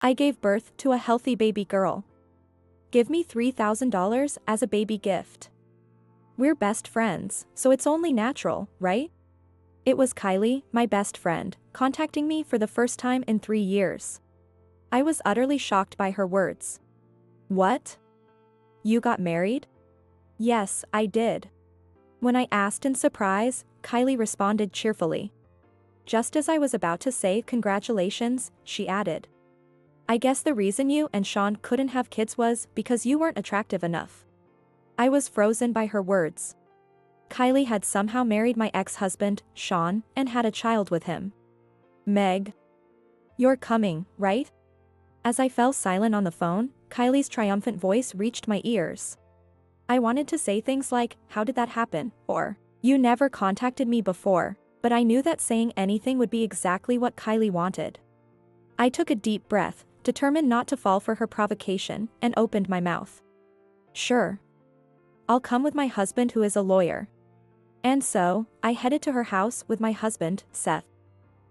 I gave birth to a healthy baby girl. Give me $3,000 as a baby gift. We're best friends, so it's only natural, right? It was Kylie, my best friend, contacting me for the first time in 3 years. I was utterly shocked by her words. What? You got married? Yes, I did. When I asked in surprise, Kylie responded cheerfully. Just as I was about to say congratulations, she added. I guess the reason you and Sean couldn't have kids was because you weren't attractive enough. I was frozen by her words. Kylie had somehow married my ex-husband, Sean, and had a child with him. Meg. You're coming, right? As I fell silent on the phone, Kylie's triumphant voice reached my ears. I wanted to say things like, how did that happen, or, you never contacted me before, but I knew that saying anything would be exactly what Kylie wanted. I took a deep breath, determined not to fall for her provocation, and opened my mouth. Sure. I'll come with my husband who is a lawyer. And so, I headed to her house with my husband, Seth.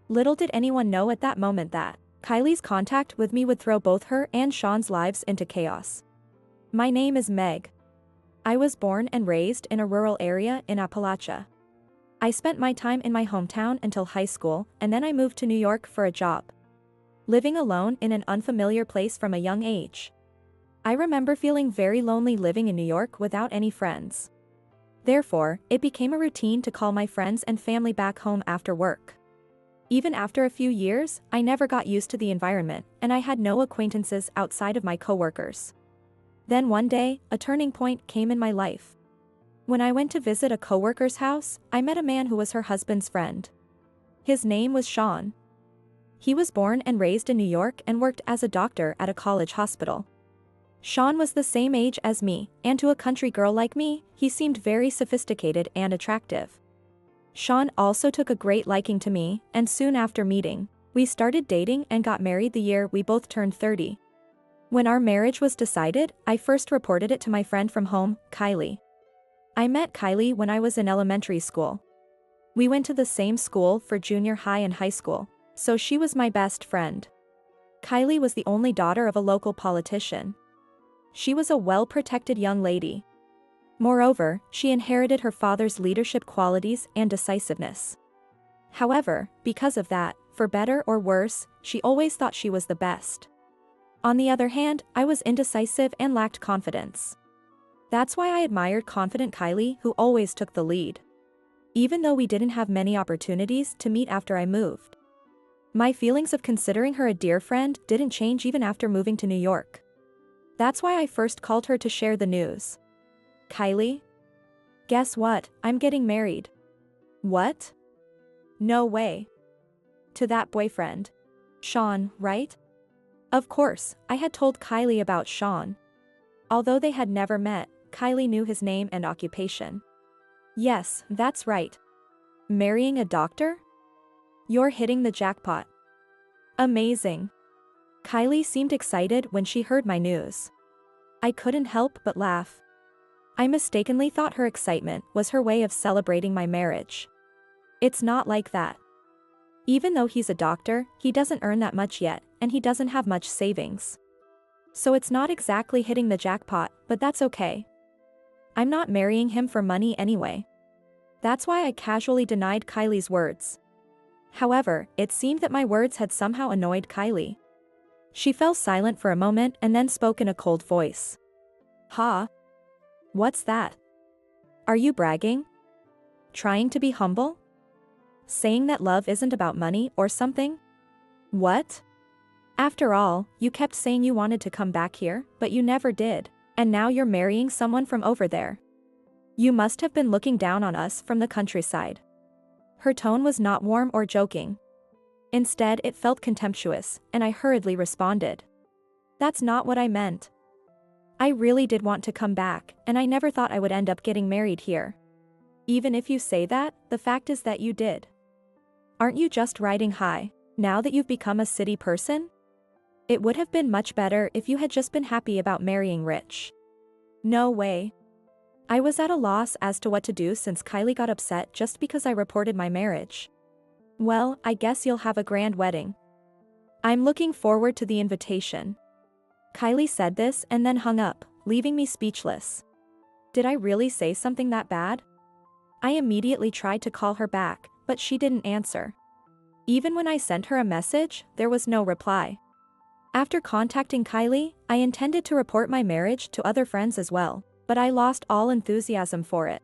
Little did anyone know at that moment that Kylie's contact with me would throw both her and Sean's lives into chaos. My name is Meg. I was born and raised in a rural area in Appalachia. I spent my time in my hometown until high school, and then I moved to New York for a job. Living alone in an unfamiliar place from a young age. I remember feeling very lonely living in New York without any friends. Therefore, it became a routine to call my friends and family back home after work. Even after a few years, I never got used to the environment, and I had no acquaintances outside of my coworkers. Then one day, a turning point came in my life. When I went to visit a coworker's house, I met a man who was her husband's friend. His name was Sean. He was born and raised in New York and worked as a doctor at a college hospital. Sean was the same age as me, and to a country girl like me, he seemed very sophisticated and attractive. Sean also took a great liking to me, and soon after meeting, we started dating and got married the year we both turned 30. When our marriage was decided, I first reported it to my friend from home, Kylie. I met Kylie when I was in elementary school. We went to the same school for junior high and high school, so she was my best friend. Kylie was the only daughter of a local politician. She was a well-protected young lady. Moreover, she inherited her father's leadership qualities and decisiveness. However, because of that, for better or worse, she always thought she was the best. On the other hand, I was indecisive and lacked confidence. That's why I admired confident Kylie, who always took the lead. Even though we didn't have many opportunities to meet after I moved. My feelings of considering her a dear friend didn't change even after moving to New York. That's why I first called her to share the news. Kylie? Guess what, I'm getting married. What? No way. To that boyfriend. Sean, right? Of course, I had told Kylie about Sean. Although they had never met, Kylie knew his name and occupation. Yes, that's right. Marrying a doctor? You're hitting the jackpot. Amazing. Kylie seemed excited when she heard my news. I couldn't help but laugh. I mistakenly thought her excitement was her way of celebrating my marriage. It's not like that. Even though he's a doctor, he doesn't earn that much yet, and he doesn't have much savings. So it's not exactly hitting the jackpot, but that's okay. I'm not marrying him for money anyway. That's why I casually denied Kylie's words. However, it seemed that my words had somehow annoyed Kylie. She fell silent for a moment and then spoke in a cold voice. Huh? What's that? Are you bragging? Trying to be humble? Saying that love isn't about money or something? What? After all, you kept saying you wanted to come back here, but you never did, and now you're marrying someone from over there. You must have been looking down on us from the countryside. Her tone was not warm or joking. Instead, it felt contemptuous, and I hurriedly responded. That's not what I meant. I really did want to come back, and I never thought I would end up getting married here. Even if you say that, the fact is that you did. Aren't you just riding high, now that you've become a city person? It would have been much better if you had just been happy about marrying rich. No way. I was at a loss as to what to do since Kylie got upset just because I reported my marriage. Well, I guess you'll have a grand wedding. I'm looking forward to the invitation. Kylie said this and then hung up, leaving me speechless. Did I really say something that bad? I immediately tried to call her back, but she didn't answer. Even when I sent her a message, there was no reply. After contacting Kylie, I intended to report my marriage to other friends as well, but I lost all enthusiasm for it.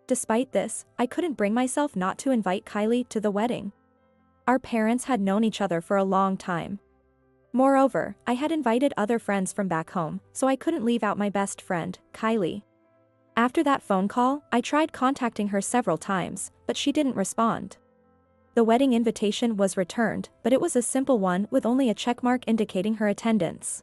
Despite this, I couldn't bring myself not to invite Kylie to the wedding. Our parents had known each other for a long time. Moreover, I had invited other friends from back home, so I couldn't leave out my best friend, Kylie. After that phone call, I tried contacting her several times, but she didn't respond. The wedding invitation was returned, but it was a simple one with only a checkmark indicating her attendance.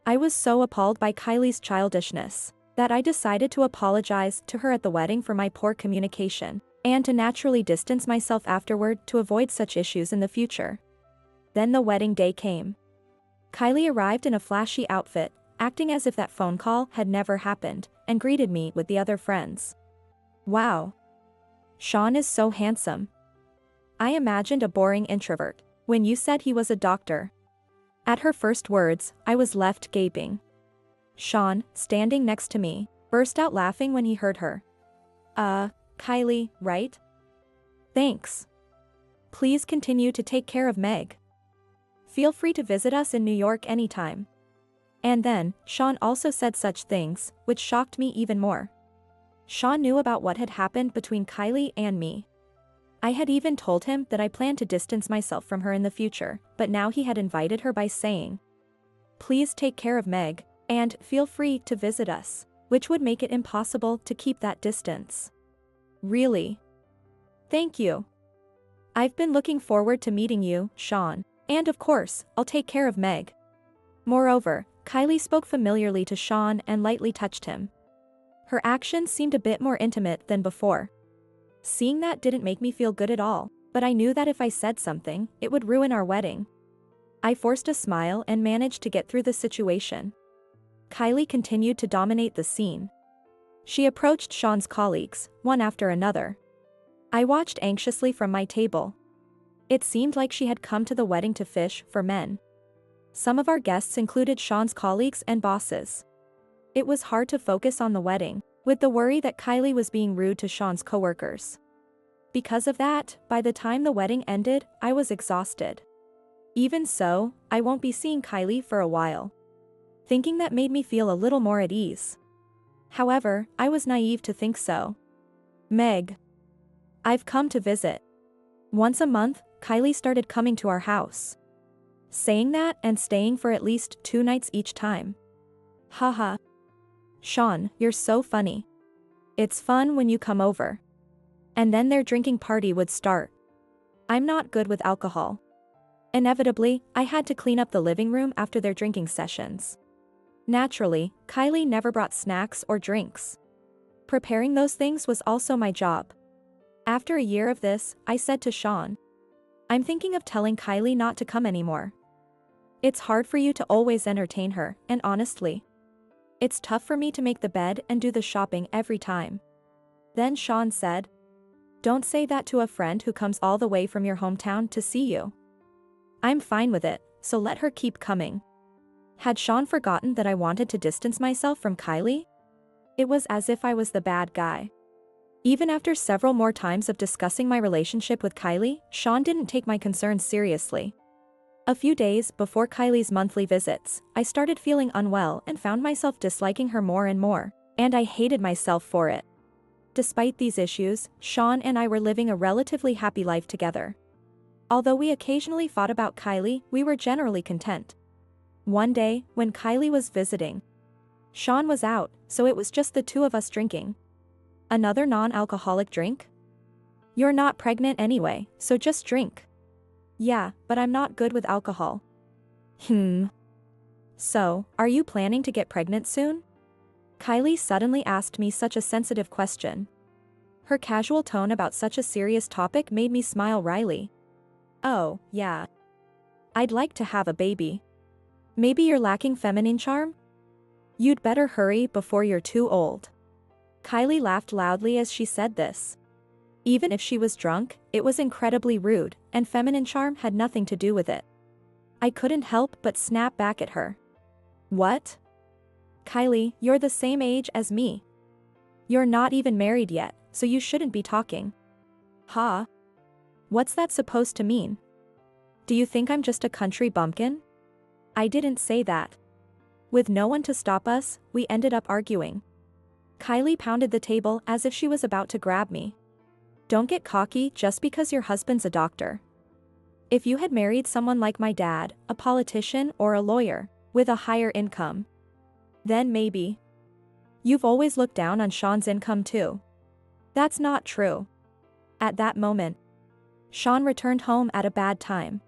I was so appalled by Kylie's childishness that I decided to apologize to her at the wedding for my poor communication, and to naturally distance myself afterward to avoid such issues in the future. Then the wedding day came. Kylie arrived in a flashy outfit, acting as if that phone call had never happened, and greeted me with the other friends. Wow. Sean is so handsome. I imagined a boring introvert when you said he was a doctor. At her first words, I was left gaping. Sean, standing next to me, burst out laughing when he heard her. Kylie, right? Thanks. Please continue to take care of Meg. Feel free to visit us in New York anytime. And then, Sean also said such things, which shocked me even more. Sean knew about what had happened between Kylie and me. I had even told him that I planned to distance myself from her in the future, but now he had invited her by saying, "Please take care of Meg, and feel free to visit us," which would make it impossible to keep that distance. Really? Thank you. I've been looking forward to meeting you, Sean, and of course, I'll take care of Meg. Moreover, Kylie spoke familiarly to Sean and lightly touched him. Her actions seemed a bit more intimate than before. Seeing that didn't make me feel good at all, but I knew that if I said something, it would ruin our wedding. I forced a smile and managed to get through the situation. Kylie continued to dominate the scene. She approached Sean's colleagues, one after another. I watched anxiously from my table. It seemed like she had come to the wedding to fish for men. Some of our guests included Sean's colleagues and bosses. It was hard to focus on the wedding, with the worry that Kylie was being rude to Sean's coworkers. Because of that, by the time the wedding ended, I was exhausted. Even so, I won't be seeing Kylie for a while. Thinking that made me feel a little more at ease. However, I was naive to think so. Meg. I've come to visit. Once a month, Kylie started coming to our house. Saying that and staying for at least 2 nights each time. Haha. Sean, you're so funny. It's fun when you come over. And then their drinking party would start. I'm not good with alcohol. Inevitably, I had to clean up the living room after their drinking sessions. Naturally, Kylie never brought snacks or drinks. Preparing those things was also my job. After a year of this, I said to Sean, "I'm thinking of telling Kylie not to come anymore. It's hard for you to always entertain her, and honestly, it's tough for me to make the bed and do the shopping every time." Then Sean said, "Don't say that to a friend who comes all the way from your hometown to see you. I'm fine with it, so let her keep coming." Had Sean forgotten that I wanted to distance myself from Kylie? It was as if I was the bad guy. Even after several more times of discussing my relationship with Kylie, Sean didn't take my concerns seriously. A few days before Kylie's monthly visits, I started feeling unwell and found myself disliking her more and more, and I hated myself for it. Despite these issues, Sean and I were living a relatively happy life together. Although we occasionally fought about Kylie, we were generally content. One day, when Kylie was visiting, Sean was out, so it was just the 2 of us drinking. Another non-alcoholic drink? You're not pregnant anyway, so just drink. Yeah, but I'm not good with alcohol. So, are you planning to get pregnant soon? Kylie suddenly asked me such a sensitive question. Her casual tone about such a serious topic made me smile wryly. Oh, yeah. I'd like to have a baby. Maybe you're lacking feminine charm? You'd better hurry before you're too old. Kylie laughed loudly as she said this. Even if she was drunk, it was incredibly rude, and feminine charm had nothing to do with it. I couldn't help but snap back at her. What? Kylie, you're the same age as me. You're not even married yet, so you shouldn't be talking. Huh? What's that supposed to mean? Do you think I'm just a country bumpkin? I didn't say that. With no one to stop us, we ended up arguing. Kylie pounded the table as if she was about to grab me. Don't get cocky just because your husband's a doctor. If you had married someone like my dad, a politician or a lawyer, with a higher income, then maybe. You've always looked down on Sean's income too. That's not true. At that moment, Sean returned home at a bad time.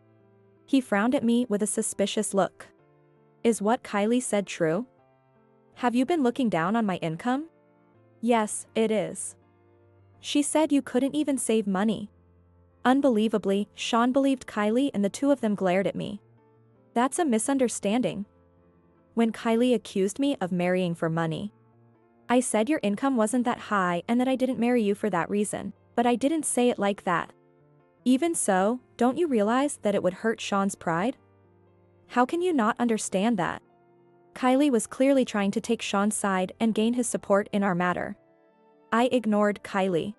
He frowned at me with a suspicious look. Is what Kylie said true? Have you been looking down on my income? Yes, it is. She said you couldn't even save money. Unbelievably, Sean believed Kylie and the two of them glared at me. That's a misunderstanding. When Kylie accused me of marrying for money, I said your income wasn't that high and that I didn't marry you for that reason, but I didn't say it like that. Even so, don't you realize that it would hurt Sean's pride? How can you not understand that? Kylie was clearly trying to take Sean's side and gain his support in our matter. I ignored Kylie.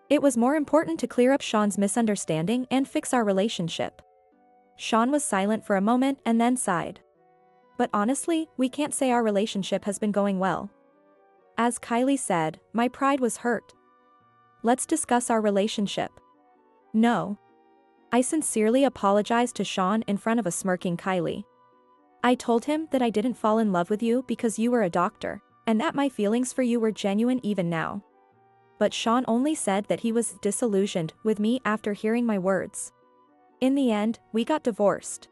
It was more important to clear up Sean's misunderstanding and fix our relationship. Sean was silent for a moment and then sighed. But honestly, we can't say our relationship has been going well. As Kylie said, my pride was hurt. Let's discuss our relationship. No. I sincerely apologized to Sean in front of a smirking Kylie. I told him that I didn't fall in love with you because you were a doctor, and that my feelings for you were genuine even now. But Sean only said that he was disillusioned with me after hearing my words. In the end, we got divorced.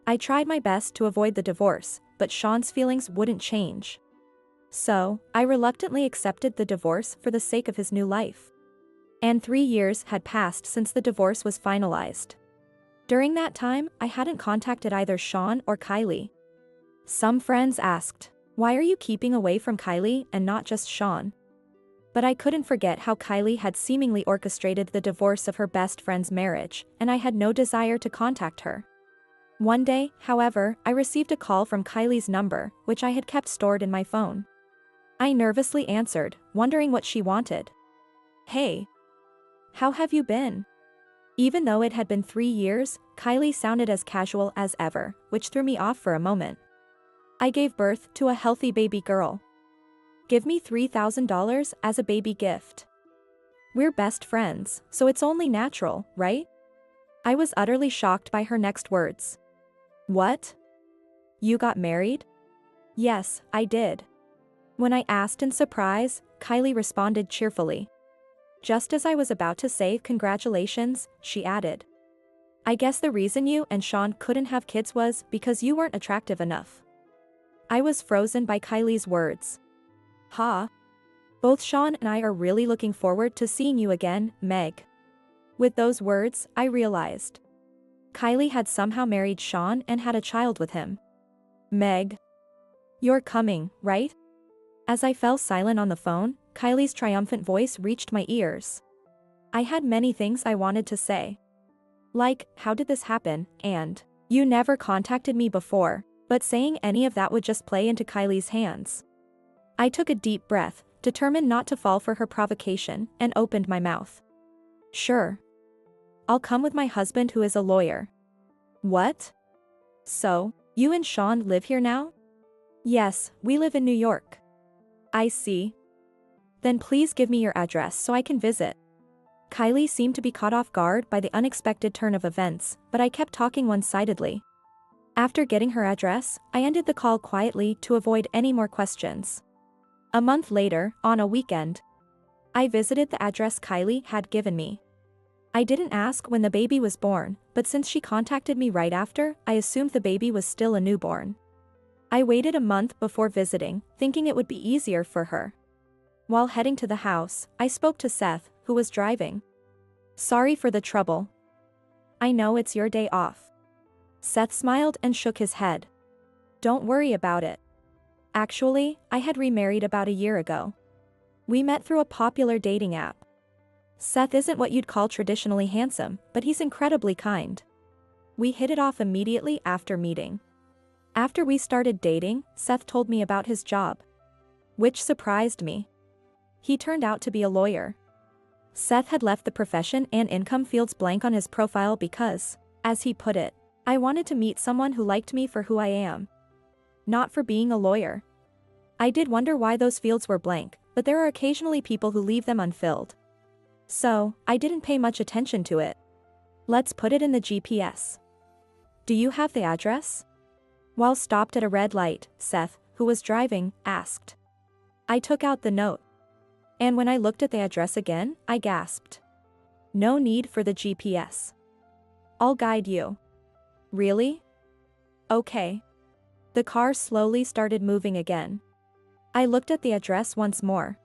I tried my best to avoid the divorce, but Sean's feelings wouldn't change. So, I reluctantly accepted the divorce for the sake of his new life. And 3 years had passed since the divorce was finalized. During that time, I hadn't contacted either Sean or Kylie. Some friends asked, why are you keeping away from Kylie and not just Sean? But I couldn't forget how Kylie had seemingly orchestrated the divorce of her best friend's marriage, and I had no desire to contact her. One day, however, I received a call from Kylie's number, which I had kept stored in my phone. I nervously answered, wondering what she wanted. Hey. How have you been? Even though it had been 3 years, Kylie sounded as casual as ever, which threw me off for a moment. I gave birth to a healthy baby girl. Give me $3,000 as a baby gift. We're best friends, so it's only natural, right? I was utterly shocked by her next words. What? You got married? Yes, I did. When I asked in surprise, Kylie responded cheerfully. Just as I was about to say congratulations, she added. I guess the reason you and Sean couldn't have kids was because you weren't attractive enough. I was frozen by Kylie's words. Ha. Both Sean and I are really looking forward to seeing you again, Meg. With those words, I realized. Kylie had somehow married Sean and had a child with him. Meg. You're coming, right? As I fell silent on the phone, Kylie's triumphant voice reached my ears. I had many things I wanted to say. Like, how did this happen, and, you never contacted me before, but saying any of that would just play into Kylie's hands. I took a deep breath, determined not to fall for her provocation, and opened my mouth. Sure. I'll come with my husband who is a lawyer. What? So, you and Sean live here now? Yes, we live in New York. I see. Then please give me your address so I can visit. Kylie seemed to be caught off guard by the unexpected turn of events, but I kept talking one-sidedly. After getting her address, I ended the call quietly to avoid any more questions. A month later, on a weekend, I visited the address Kylie had given me. I didn't ask when the baby was born, but since she contacted me right after, I assumed the baby was still a newborn. I waited a month before visiting, thinking it would be easier for her. While heading to the house, I spoke to Seth, who was driving. Sorry for the trouble. I know it's your day off. Seth smiled and shook his head. Don't worry about it. Actually, I had remarried about a year ago. We met through a popular dating app. Seth isn't what you'd call traditionally handsome, but he's incredibly kind. We hit it off immediately after meeting. After we started dating, Seth told me about his job, which surprised me. He turned out to be a lawyer. Seth had left the profession and income fields blank on his profile because, as he put it, I wanted to meet someone who liked me for who I am, not for being a lawyer. I did wonder why those fields were blank, but there are occasionally people who leave them unfilled. So, I didn't pay much attention to it. Let's put it in the GPS. Do you have the address? While stopped at a red light, Seth, who was driving, asked. I took out the note. And when I looked at the address again, I gasped. No need for the GPS. I'll guide you. Really? Okay. The car slowly started moving again. I looked at the address once more.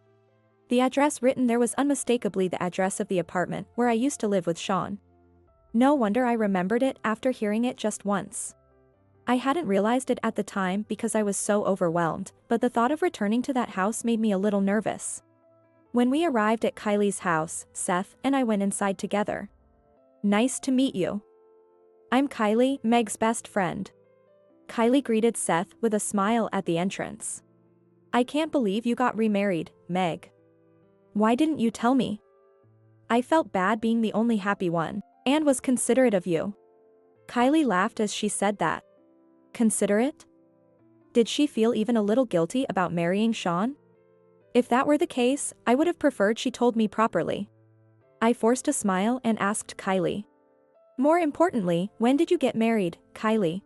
The address written there was unmistakably the address of the apartment where I used to live with Sean. No wonder I remembered it after hearing it just once. I hadn't realized it at the time because I was so overwhelmed, but the thought of returning to that house made me a little nervous. When we arrived at Kylie's house, Seth and I went inside together. Nice to meet you. I'm Kylie, Meg's best friend. Kylie greeted Seth with a smile at the entrance. I can't believe you got remarried, Meg. Why didn't you tell me? I felt bad being the only happy one, and was considerate of you. Kylie laughed as she said that. Considerate? Did she feel even a little guilty about marrying Sean? If that were the case, I would have preferred she told me properly. I forced a smile and asked Kylie. More importantly, when did you get married, Kylie?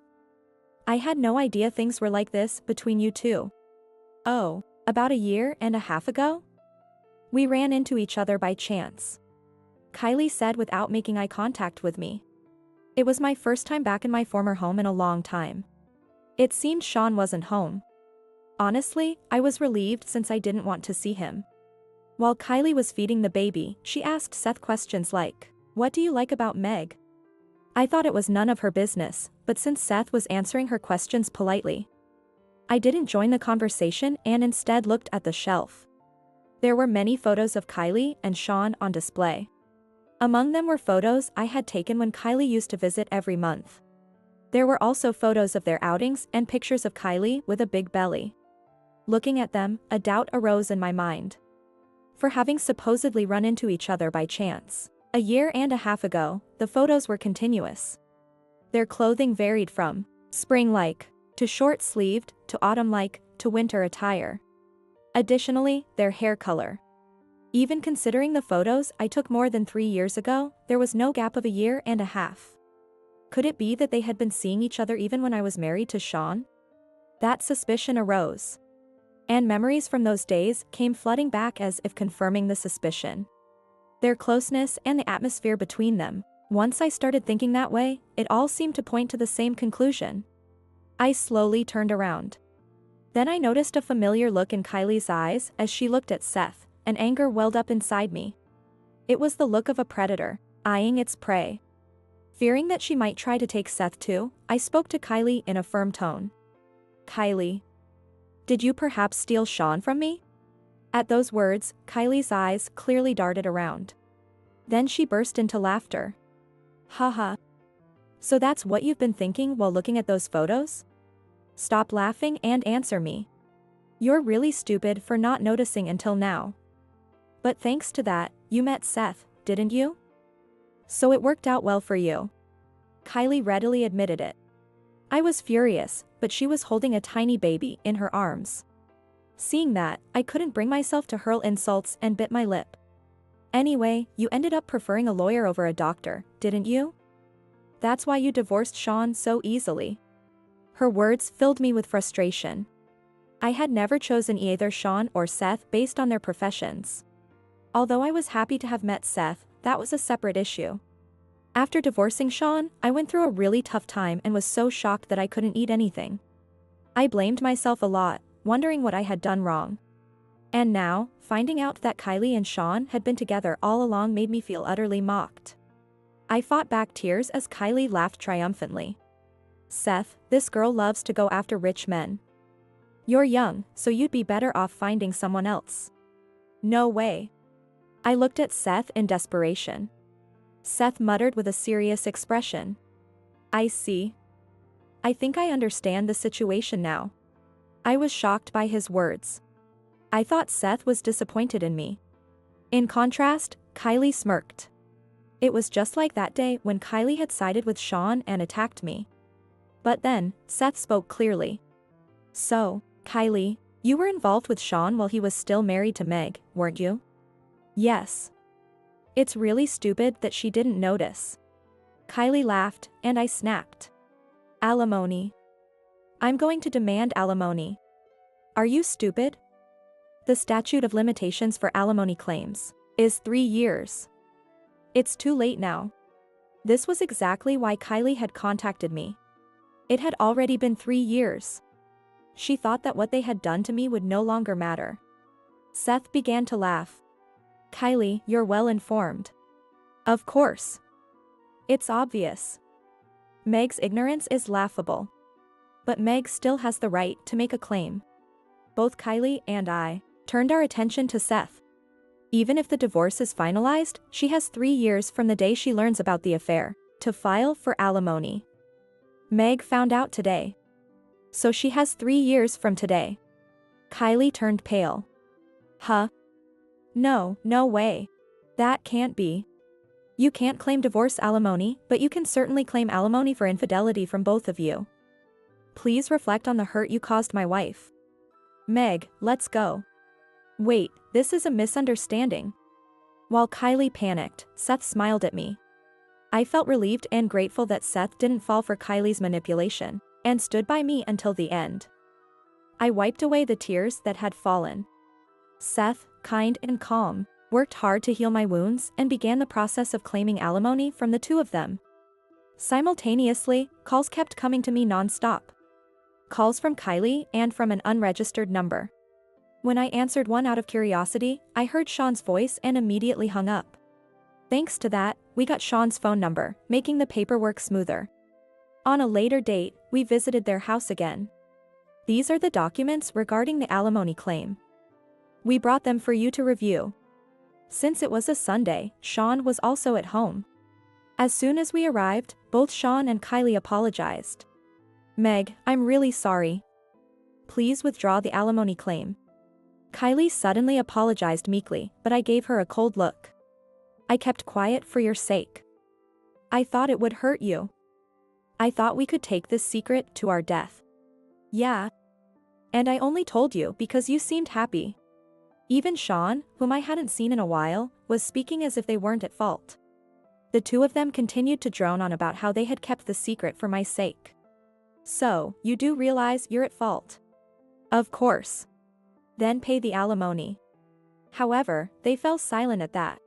I had no idea things were like this between you two. Oh, about a year and a half ago? We ran into each other by chance. Kylie said without making eye contact with me. It was my first time back in my former home in a long time. It seemed Sean wasn't home. Honestly, I was relieved since I didn't want to see him. While Kylie was feeding the baby, she asked Seth questions like, "What do you like about Meg?" I thought it was none of her business, but since Seth was answering her questions politely, I didn't join the conversation and instead looked at the shelf. There were many photos of Kylie and Sean on display. Among them were photos I had taken when Kylie used to visit every month. There were also photos of their outings and pictures of Kylie with a big belly. Looking at them, a doubt arose in my mind. For having supposedly run into each other by chance, a year and a half ago, the photos were continuous. Their clothing varied from spring-like, to short-sleeved, to autumn-like, to winter attire. Additionally, their hair color. Even considering the photos I took more than 3 years ago, there was no gap of a year and a half. Could it be that they had been seeing each other even when I was married to Sean? That suspicion arose. And memories from those days came flooding back as if confirming the suspicion. Their closeness and the atmosphere between them. Once I started thinking that way, it all seemed to point to the same conclusion. I slowly turned around. Then I noticed a familiar look in Kylie's eyes as she looked at Seth, and anger welled up inside me. It was the look of a predator, eyeing its prey. Fearing that she might try to take Seth too, I spoke to Kylie in a firm tone. Kylie. Did you perhaps steal Sean from me? At those words, Kylie's eyes clearly darted around. Then she burst into laughter. Haha. So that's what you've been thinking while looking at those photos? Stop laughing and answer me. You're really stupid for not noticing until now. But thanks to that, you met Seth, didn't you? So it worked out well for you. Kylie readily admitted it. I was furious, but she was holding a tiny baby in her arms. Seeing that, I couldn't bring myself to hurl insults and bit my lip. Anyway, you ended up preferring a lawyer over a doctor, didn't you? That's why you divorced Sean so easily. Her words filled me with frustration. I had never chosen either Sean or Seth based on their professions. Although I was happy to have met Seth, that was a separate issue. After divorcing Sean, I went through a really tough time and was so shocked that I couldn't eat anything. I blamed myself a lot, wondering what I had done wrong. And now, finding out that Kylie and Sean had been together all along made me feel utterly mocked. I fought back tears as Kylie laughed triumphantly. Seth, this girl loves to go after rich men. You're young, so you'd be better off finding someone else. No way. I looked at Seth in desperation. Seth muttered with a serious expression. I see. I think I understand the situation now. I was shocked by his words. I thought Seth was disappointed in me. In contrast, Kylie smirked. It was just like that day when Kylie had sided with Sean and attacked me. But then, Seth spoke clearly. So, Kylie, you were involved with Sean while he was still married to Meg, weren't you? Yes. It's really stupid that she didn't notice. Kylie laughed, and I snapped. Alimony. I'm going to demand alimony. Are you stupid? The statute of limitations for alimony claims is 3 years. It's too late now. This was exactly why Kylie had contacted me. It had already been 3 years. She thought that what they had done to me would no longer matter. Seth began to laugh. Kylie, you're well informed. Of course. It's obvious. Meg's ignorance is laughable. But Meg still has the right to make a claim. Both Kylie and I turned our attention to Seth. Even if the divorce is finalized, she has 3 years from the day she learns about the affair to file for alimony. Meg found out today. So she has 3 years from today. Kylie turned pale. Huh? No, no way. That can't be. You can't claim divorce alimony, but you can certainly claim alimony for infidelity from both of you. Please reflect on the hurt you caused my wife. Meg, let's go. Wait, this is a misunderstanding. While Kylie panicked, Seth smiled at me. I felt relieved and grateful that Seth didn't fall for Kylie's manipulation, and stood by me until the end. I wiped away the tears that had fallen. Seth, kind and calm, worked hard to heal my wounds and began the process of claiming alimony from the two of them. Simultaneously, calls kept coming to me non-stop. Calls from Kylie and from an unregistered number. When I answered one out of curiosity, I heard Sean's voice and immediately hung up. Thanks to that, we got Sean's phone number, making the paperwork smoother. On a later date, we visited their house again. These are the documents regarding the alimony claim. We brought them for you to review. Since it was a Sunday, Sean was also at home. As soon as we arrived, both Sean and Kylie apologized. Meg, I'm really sorry. Please withdraw the alimony claim. Kylie suddenly apologized meekly, but I gave her a cold look. I kept quiet for your sake. I thought it would hurt you. I thought we could take this secret to our death. Yeah. And I only told you because you seemed happy. Even Sean, whom I hadn't seen in a while, was speaking as if they weren't at fault. The two of them continued to drone on about how they had kept the secret for my sake. So, you do realize you're at fault? Of course. Then pay the alimony. However, they fell silent at that.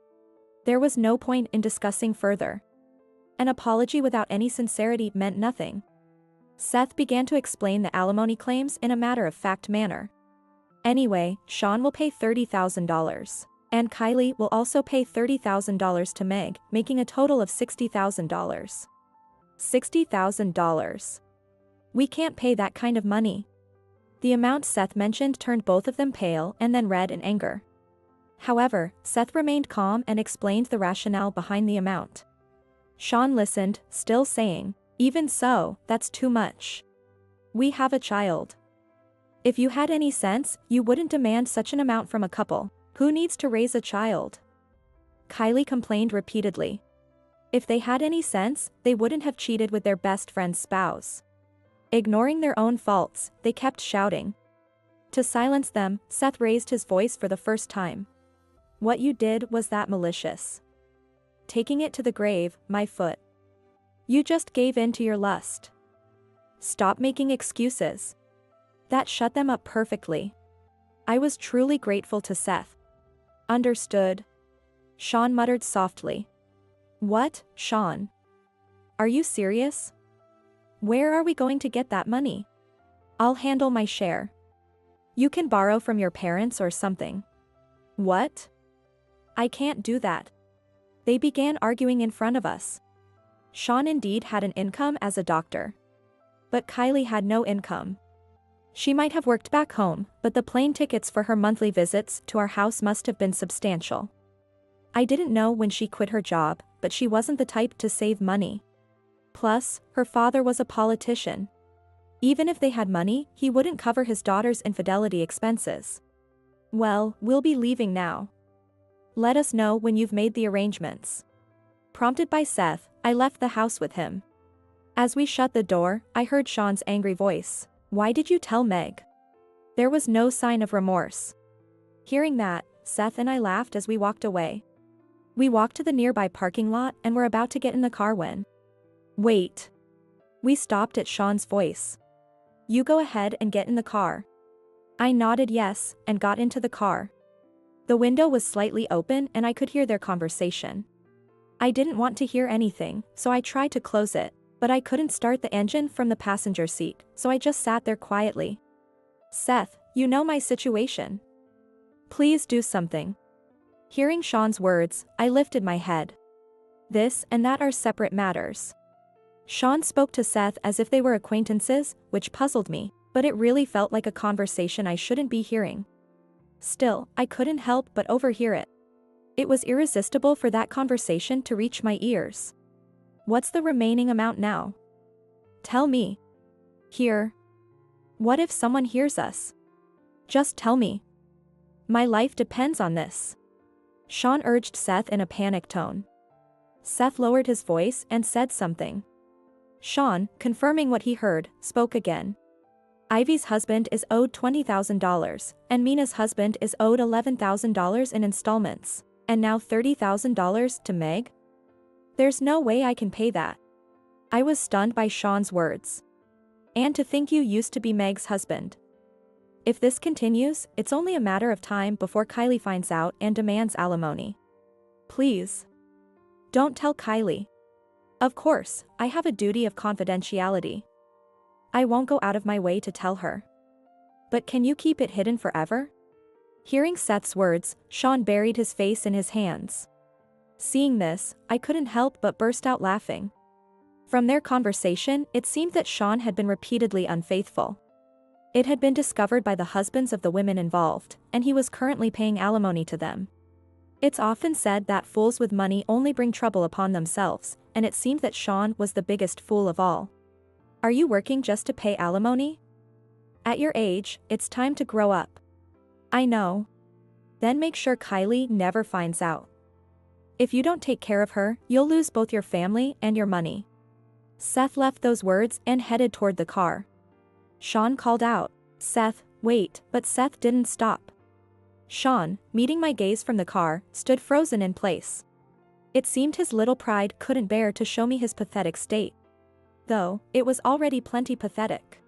There was no point in discussing further. An apology without any sincerity meant nothing. Seth began to explain the alimony claims in a matter-of-fact manner. Anyway, Sean will pay $30,000. And Kylie will also pay $30,000 to Meg, making a total of $60,000. $60,000. We can't pay that kind of money. The amount Seth mentioned turned both of them pale and then red in anger. However, Seth remained calm and explained the rationale behind the amount. Sean listened, still saying, "Even so, that's too much. We have a child. If you had any sense, you wouldn't demand such an amount from a couple who needs to raise a child." Kylie complained repeatedly. If they had any sense, they wouldn't have cheated with their best friend's spouse. Ignoring their own faults, they kept shouting. To silence them, Seth raised his voice for the first time. What you did was that malicious. Taking it to the grave, my foot. You just gave in to your lust. Stop making excuses. That shut them up perfectly. I was truly grateful to Seth. Understood. Sean muttered softly. What, Sean? Are you serious? Where are we going to get that money? I'll handle my share. You can borrow from your parents or something. What? I can't do that. They began arguing in front of us. Sean indeed had an income as a doctor. But Kylie had no income. She might have worked back home, but the plane tickets for her monthly visits to our house must have been substantial. I didn't know when she quit her job, but she wasn't the type to save money. Plus, her father was a politician. Even if they had money, he wouldn't cover his daughter's infidelity expenses. Well, we'll be leaving now. Let us know when you've made the arrangements. Prompted by Seth, I left the house with him. As we shut the door, I heard Sean's angry voice. Why did you tell Meg? There was no sign of remorse. Hearing that, Seth and I laughed as we walked away. We walked to the nearby parking lot and were about to get in the car when... Wait. We stopped at Sean's voice. You go ahead and get in the car. I nodded yes, and got into the car. The window was slightly open and I could hear their conversation. I didn't want to hear anything, so I tried to close it, but I couldn't start the engine from the passenger seat, so I just sat there quietly. Seth, you know my situation. Please do something. Hearing Sean's words, I lifted my head. This and that are separate matters. Sean spoke to Seth as if they were acquaintances, which puzzled me, but it really felt like a conversation I shouldn't be hearing. Still, I couldn't help but overhear it. It was irresistible for that conversation to reach my ears. What's the remaining amount now? Tell me. Here. What if someone hears us? Just tell me. My life depends on this. Sean urged Seth in a panicked tone. Seth lowered his voice and said something. Sean, confirming what he heard, spoke again. Ivy's husband is owed $20,000, and Mina's husband is owed $11,000 in installments, and now $30,000 to Meg? There's no way I can pay that. I was stunned by Sean's words. And to think you used to be Meg's husband. If this continues, it's only a matter of time before Kylie finds out and demands alimony. Please. Don't tell Kylie. Of course, I have a duty of confidentiality. I won't go out of my way to tell her. But can you keep it hidden forever? Hearing Seth's words, Sean buried his face in his hands. Seeing this, I couldn't help but burst out laughing. From their conversation, it seemed that Sean had been repeatedly unfaithful. It had been discovered by the husbands of the women involved, and he was currently paying alimony to them. It's often said that fools with money only bring trouble upon themselves, and it seemed that Sean was the biggest fool of all. Are you working just to pay alimony? At your age, it's time to grow up. I know. Then make sure Kylie never finds out. If you don't take care of her, you'll lose both your family and your money. Seth left those words and headed toward the car. Sean called out, Seth, wait, but Seth didn't stop. Sean, meeting my gaze from the car, stood frozen in place. It seemed his little pride couldn't bear to show me his pathetic state. Though, it was already plenty pathetic.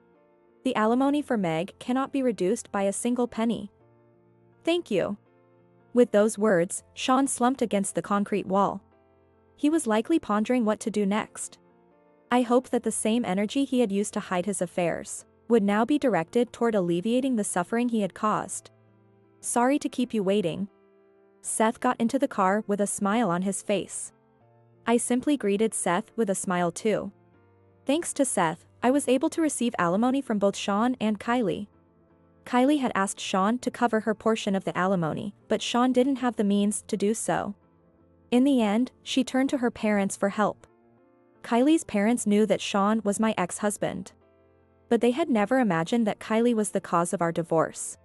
The alimony for Meg cannot be reduced by a single penny. Thank you. With those words, Sean slumped against the concrete wall. He was likely pondering what to do next. I hoped that the same energy he had used to hide his affairs would now be directed toward alleviating the suffering he had caused. Sorry to keep you waiting. Seth got into the car with a smile on his face. I simply greeted Seth with a smile too. Thanks to Seth, I was able to receive alimony from both Sean and Kylie. Kylie had asked Sean to cover her portion of the alimony, but Sean didn't have the means to do so. In the end, she turned to her parents for help. Kylie's parents knew that Sean was my ex-husband. But they had never imagined that Kylie was the cause of our divorce.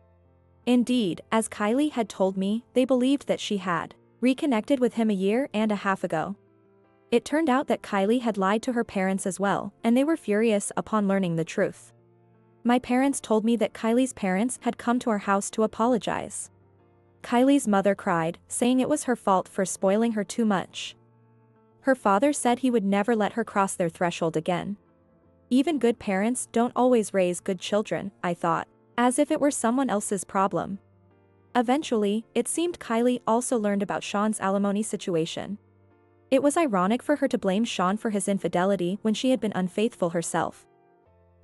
Indeed, as Kylie had told me, they believed that she had reconnected with him a year and a half ago. It turned out that Kylie had lied to her parents as well, and they were furious upon learning the truth. My parents told me that Kylie's parents had come to our house to apologize. Kylie's mother cried, saying it was her fault for spoiling her too much. Her father said he would never let her cross their threshold again. Even good parents don't always raise good children, I thought, as if it were someone else's problem. Eventually, it seemed Kylie also learned about Sean's alimony situation. It was ironic for her to blame Sean for his infidelity when she had been unfaithful herself.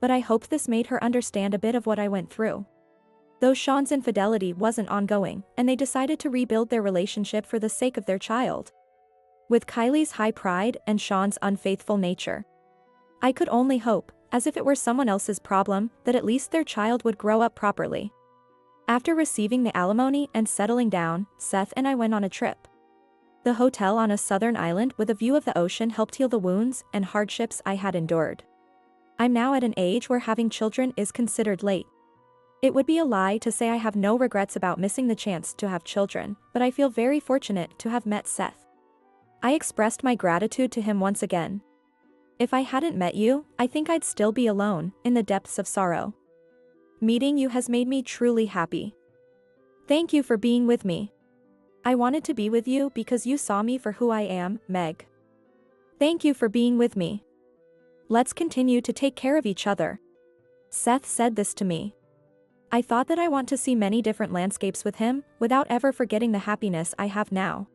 But I hoped this made her understand a bit of what I went through. Though Sean's infidelity wasn't ongoing, and they decided to rebuild their relationship for the sake of their child. With Kylie's high pride and Sean's unfaithful nature, I could only hope, as if it were someone else's problem, that at least their child would grow up properly. After receiving the alimony and settling down, Seth and I went on a trip. The hotel on a southern island with a view of the ocean helped heal the wounds and hardships I had endured. I'm now at an age where having children is considered late. It would be a lie to say I have no regrets about missing the chance to have children, but I feel very fortunate to have met Seth. I expressed my gratitude to him once again. If I hadn't met you, I think I'd still be alone, in the depths of sorrow. Meeting you has made me truly happy. Thank you for being with me. I wanted to be with you because you saw me for who I am, Meg. Thank you for being with me. Let's continue to take care of each other. Seth said this to me. I thought that I want to see many different landscapes with him, without ever forgetting the happiness I have now.